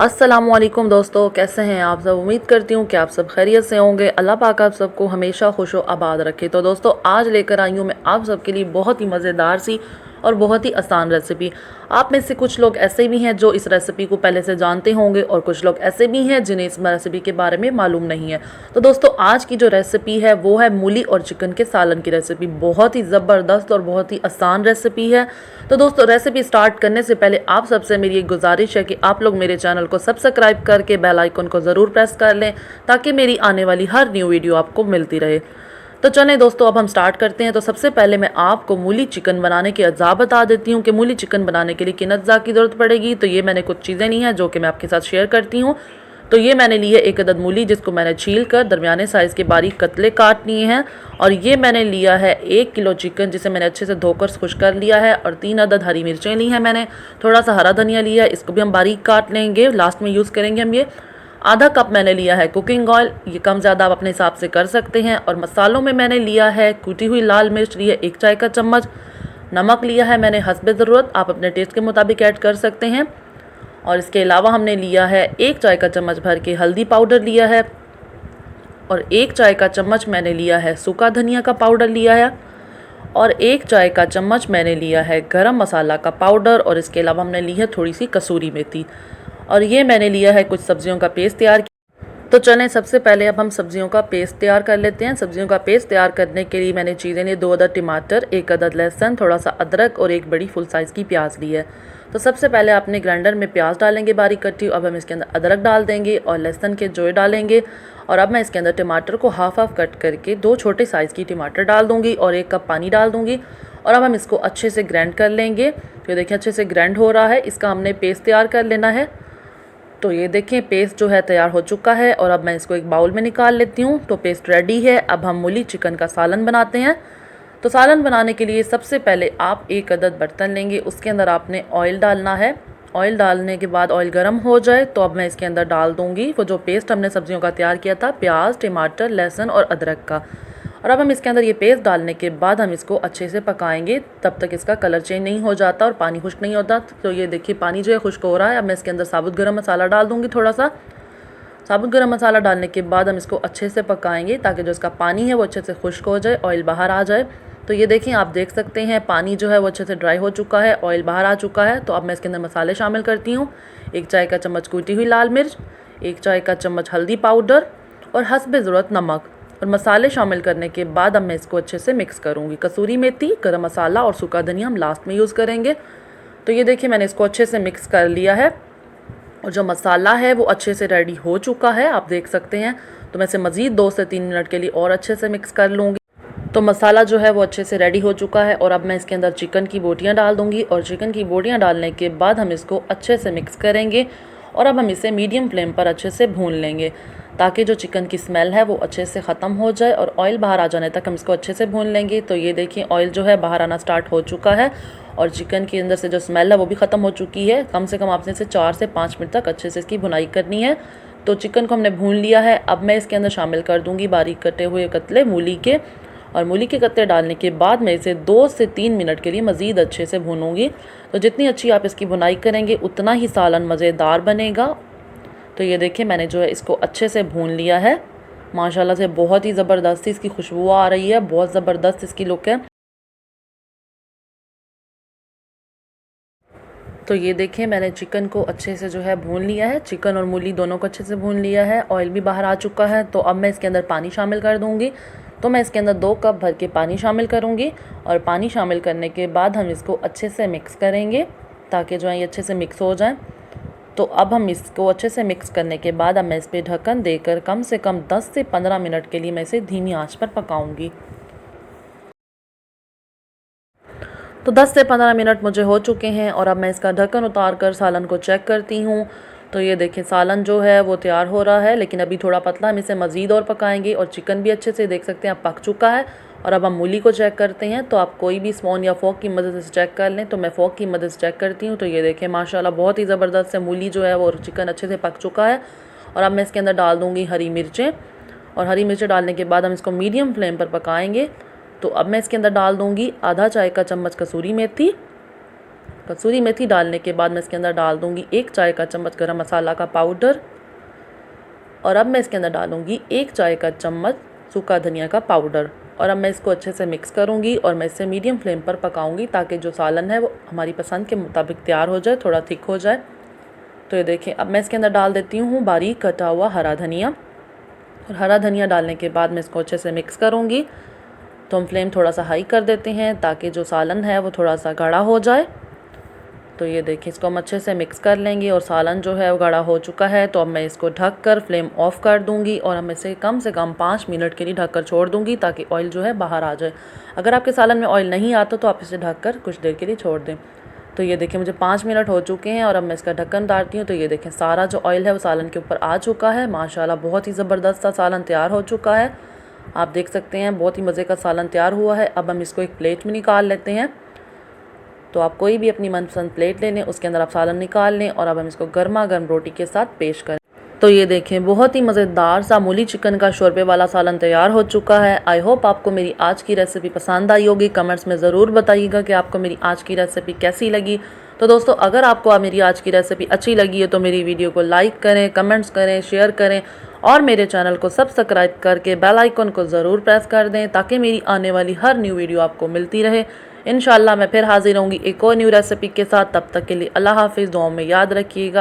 अस्सलामुअलैकुम दोस्तों, कैसे हैं आप सब। उम्मीद करती हूँ कि आप सब खैरियत से होंगे। अल्लाह पाक आप सबको हमेशा खुश व आबाद रखे। तो दोस्तों, आज लेकर आई हूँ मैं आप सबके लिए बहुत ही मज़ेदार सी और बहुत ही आसान रेसिपी। आप में से कुछ लोग ऐसे भी हैं जो इस रेसिपी को पहले से जानते होंगे और कुछ लोग ऐसे भी हैं जिन्हें इस रेसिपी के बारे में मालूम नहीं है। तो दोस्तों, आज की जो रेसिपी है वो है मूली और चिकन के सालन की रेसिपी। बहुत ही ज़बरदस्त और बहुत ही आसान रेसिपी है। तो दोस्तों, रेसिपी स्टार्ट करने से पहले आप सबसे मेरी एक गुजारिश है कि आप लोग मेरे चैनल को सब्सक्राइब करके बेल आइकन को ज़रूर प्रेस कर लें ताकि मेरी आने वाली हर न्यू वीडियो आपको मिलती रहे। तो चलें दोस्तों, अब हम स्टार्ट करते हैं। तो सबसे पहले मैं आपको मूली चिकन बनाने के अज्जा बता देती हूँ कि मूली चिकन बनाने के लिए किन अज्जा की ज़रूरत पड़ेगी। तो ये मैंने कुछ चीज़ें ली हैं जो कि मैं आपके साथ शेयर करती हूँ। तो ये मैंने ली है 1 अदद मूली, जिसको मैंने छील कर दरमियाने साइज़ के बारीक कतले काट लिए हैं। और ये मैंने लिया है 1 किलो चिकन, जिसे मैंने अच्छे से धोकर खुश कर लिया है। और 3 अदद हरी मिर्चें ली हैं मैंने। थोड़ा सा हरा धनिया लिया है, इसको भी हम बारीक काट लेंगे, लास्ट में यूज़ करेंगे हम ये। आधा कप मैंने लिया है कुकिंग ऑयल, ये कम ज़्यादा आप अपने हिसाब से कर सकते हैं। और मसालों में मैंने लिया है कुटी हुई लाल मिर्च ली है 1 चाय का चम्मच। नमक लिया है मैंने हस्बे ज़रूरत, आप अपने टेस्ट के मुताबिक ऐड कर सकते हैं। और इसके अलावा हमने लिया है 1 चाय का चम्मच भर के हल्दी पाउडर लिया है। और 1 चाय का चम्मच मैंने लिया है सूखा धनिया का पाउडर लिया है। और 1 चाय का चम्मच मैंने लिया है गरम मसाला का पाउडर। और इसके अलावा हमने ली है थोड़ी सी कसूरी मेथी। और ये मैंने लिया है कुछ सब्जियों का पेस्ट तैयार। तो चलें, सबसे पहले अब हम सब्जियों का पेस्ट तैयार कर लेते हैं। सब्जियों का पेस्ट तैयार करने के लिए मैंने चीज़ें ली 2 अदद टमाटर, 1 अदद लहसुन, थोड़ा सा अदरक और 1 बड़ी फुल साइज़ की प्याज ली है। तो सबसे पहले आपने ग्राइंडर में प्याज डालेंगे बारीक कटी। अब हम इसके अंदर अदरक डाल देंगे और लहसुन के जोए डालेंगे। और अब मैं इसके अंदर टमाटर को हाफ कट करके 2 छोटे साइज़ की टमाटर डाल दूँगी और 1 कप पानी डाल दूँगी। और अब हम इसको अच्छे से ग्राइंड कर लेंगे। तो देखिए अच्छे से ग्राइंड हो रहा है, इसका हमने पेस्ट तैयार कर लेना है। तो ये देखें पेस्ट जो है तैयार हो चुका है। और अब मैं इसको एक बाउल में निकाल लेती हूँ। तो पेस्ट रेडी है। अब हम मूली चिकन का सालन बनाते हैं। तो सालन बनाने के लिए सबसे पहले आप 1 अदद बर्तन लेंगे, उसके अंदर आपने ऑयल डालना है। ऑयल डालने के बाद ऑयल गर्म हो जाए तो अब मैं इसके अंदर डाल दूँगी वो जो पेस्ट हमने सब्जियों का तैयार किया था, प्याज, टमाटर, लहसुन और अदरक का। और अब हम इसके अंदर ये पेस्ट डालने के बाद हम इसको अच्छे से पकाएंगे तब तक इसका कलर चेंज नहीं हो जाता और पानी खुश्क नहीं होता। तो ये देखिए पानी जो है खुश्क हो रहा है। अब मैं इसके अंदर साबुत गरम मसाला डाल दूँगी। थोड़ा सा साबुत गरम मसाला डालने के बाद हम इसको अच्छे से पकाएंगे ताकि जो इसका पानी है वो अच्छे से खुश्क हो जाए, ऑयल बाहर आ जाए। तो ये देखें, आप देख सकते हैं पानी जो है वो अच्छे से ड्राई हो चुका है, ऑयल बाहर आ चुका है। तो अब मैं इसके अंदर मसाले शामिल करती हूँ। 1 चाय का चम्मच कूटी हुई लाल मिर्च, 1 चाय का चम्मच हल्दी पाउडर और हस्बे ज़रूरत नमक। और मसाले शामिल करने के बाद अब मैं इसको अच्छे से मिक्स करूँगी। कसूरी मेथी, गरम मसाला और सूखा धनिया हम लास्ट में यूज़ करेंगे। तो ये देखिए मैंने इसको अच्छे से मिक्स कर लिया है और जो मसाला है वो अच्छे से रेडी हो चुका है, आप देख सकते हैं। तो मैं इसे मज़ीद 2 से 3 मिनट के लिए और अच्छे से मिक्स कर लूँगी। तो मसाला जो है वो अच्छे से रेडी हो चुका है। और अब मैं इसके अंदर चिकन की बोटियाँ डाल दूँगी। और चिकन की बोटियाँ डालने के बाद हम इसको अच्छे से मिक्स करेंगे। और अब हम इसे मीडियम फ्लेम पर अच्छे से भून लेंगे ताकि जो चिकन की स्मेल है वो अच्छे से ख़त्म हो जाए और ऑयल बाहर आ जाने तक हम इसको अच्छे से भून लेंगे। तो ये देखिए ऑयल जो है बाहर आना स्टार्ट हो चुका है और चिकन के अंदर से जो स्मेल है वो भी ख़त्म हो चुकी है। कम से कम आपने इसे 4 से 5 मिनट तक अच्छे से इसकी भुनाई करनी है। तो चिकन को हमने भून लिया है। अब मैं इसके अंदर शामिल कर दूँगी बारीक कटे हुए कतले मूली के। और मूली के कतरे डालने के बाद मैं इसे 2 से 3 मिनट के लिए मज़ीद अच्छे से भूनूंगी। तो जितनी अच्छी आप इसकी भुनाई करेंगे उतना ही सालन मज़ेदार बनेगा। तो ये देखिए मैंने जो है इसको अच्छे से भून लिया है। माशाल्लाह से बहुत ही ज़बरदस्त इसकी खुशबू आ रही है, बहुत ज़बरदस्त इसकी लुक है। तो ये देखें मैंने चिकन को अच्छे से जो है भून लिया है, चिकन और मूली दोनों को अच्छे से भून लिया है, ऑयल भी बाहर आ चुका है। तो अब मैं इसके अंदर पानी शामिल कर दूँगी। तो मैं इसके अंदर 2 कप भर के पानी शामिल करूँगी। और पानी शामिल करने के बाद हम इसको अच्छे से मिक्स करेंगे ताकि जो है ये अच्छे से मिक्स हो जाए। तो अब हम इसको अच्छे से मिक्स करने के बाद अब मैं इस पर ढक्कन देकर कम से कम 10 से 15 मिनट के लिए मैं इसे धीमी आंच पर पकाऊंगी। तो 10 से 15 मिनट मुझे हो चुके हैं और अब मैं इसका ढक्कन उतार कर सालन को चेक करती हूँ। तो ये देखें सालन जो है वो तैयार हो रहा है, लेकिन अभी थोड़ा पतला, हम इसे मज़ीद और पकाएंगे। और चिकन भी अच्छे से देख सकते हैं अब पक चुका है। और अब हम मूली को चेक करते हैं। तो आप कोई भी स्पून या फ़ोर्क की मदद से चेक कर लें। तो मैं फ़ोर्क की मदद से चेक करती हूँ। तो ये देखें माशाल्लाह बहुत ही ज़बरदस्त है मूली जो है वो चिकन अच्छे से पक चुका है। और अब मैं इसके अंदर डाल दूँगी हरी मिर्चें। और हरी मिर्चें डालने के बाद हम इसको मीडियम फ्लेम पर पकाएंगे। तो अब मैं इसके अंदर डाल दूँगी आधा चाय का चम्मच कसूरी मेथी। कसूरी मेथी डालने के बाद मैं इसके अंदर डाल दूँगी 1 चाय का चम्मच गरम मसाला का पाउडर और अब मैं इसके अंदर डालूँगी 1 चाय का चम्मच सूखा धनिया का पाउडर और अब मैं इसको अच्छे से मिक्स करूँगी और मैं इसे मीडियम फ्लेम पर पकाऊँगी ताकि जो सालन है वो हमारी पसंद के मुताबिक तैयार हो जाए, थोड़ा थिक हो जाए। तो ये देखें, अब मैं इसके अंदर डाल देती हूँ बारीक कटा हुआ हरा धनिया और हरा धनिया डालने के बाद मैं इसको अच्छे से मिक्स करूँगी। तो हम फ्लेम थोड़ा सा हाई कर देते हैं ताकि जो सालन है वो थोड़ा सा गाढ़ा हो जाए। तो ये देखिए, इसको हम अच्छे से मिक्स कर लेंगे और सालन जो है वो गाढ़ा हो चुका है। तो अब मैं इसको ढक कर फ्लेम ऑफ कर दूंगी और हम इसे कम से कम 5 मिनट के लिए ढक कर छोड़ दूंगी ताकि ऑयल जो है बाहर आ जाए। अगर आपके सालन में ऑयल नहीं आता तो आप इसे ढक कर कुछ देर के लिए छोड़ दें। तो ये देखिए, मुझे 5 मिनट हो चुके हैं और अब मैं इसका ढक्कन उतारती हूँ। तो ये देखें, सारा जो ऑयल है वो सालन के ऊपर आ चुका है। माशाल्लाह बहुत ही ज़बरदस्त सा सालन तैयार हो चुका है। आप देख सकते हैं बहुत ही मज़े का सालन तैयार हुआ है। अब हम इसको एक प्लेट में निकाल लेते हैं। तो आप कोई भी अपनी मनपसंद प्लेट ले लें, उसके अंदर आप सालन निकाल लें और अब हम इसको गर्मा गर्म रोटी के साथ पेश करें। तो ये देखें, बहुत ही मज़ेदार सा मूली चिकन का शोरबे वाला सालन तैयार हो चुका है। आई होप आपको मेरी आज की रेसिपी पसंद आई होगी। कमेंट्स में ज़रूर बताइएगा कि आपको मेरी आज की रेसिपी कैसी लगी। तो दोस्तों, अगर आपको मेरी आज की रेसिपी अच्छी लगी है तो मेरी वीडियो को लाइक करें, कमेंट्स करें, शेयर करें और मेरे चैनल को सब्सक्राइब करके बेल आइकन को ज़रूर प्रेस कर दें ताकि मेरी आने वाली हर न्यू वीडियो आपको मिलती रहे। इंशाल्लाह मैं फिर हाजिर होंगी एक और न्यू रेसिपी के साथ। तब तक के लिए अल्लाह हाफिज़। दुआओं में याद रखिएगा।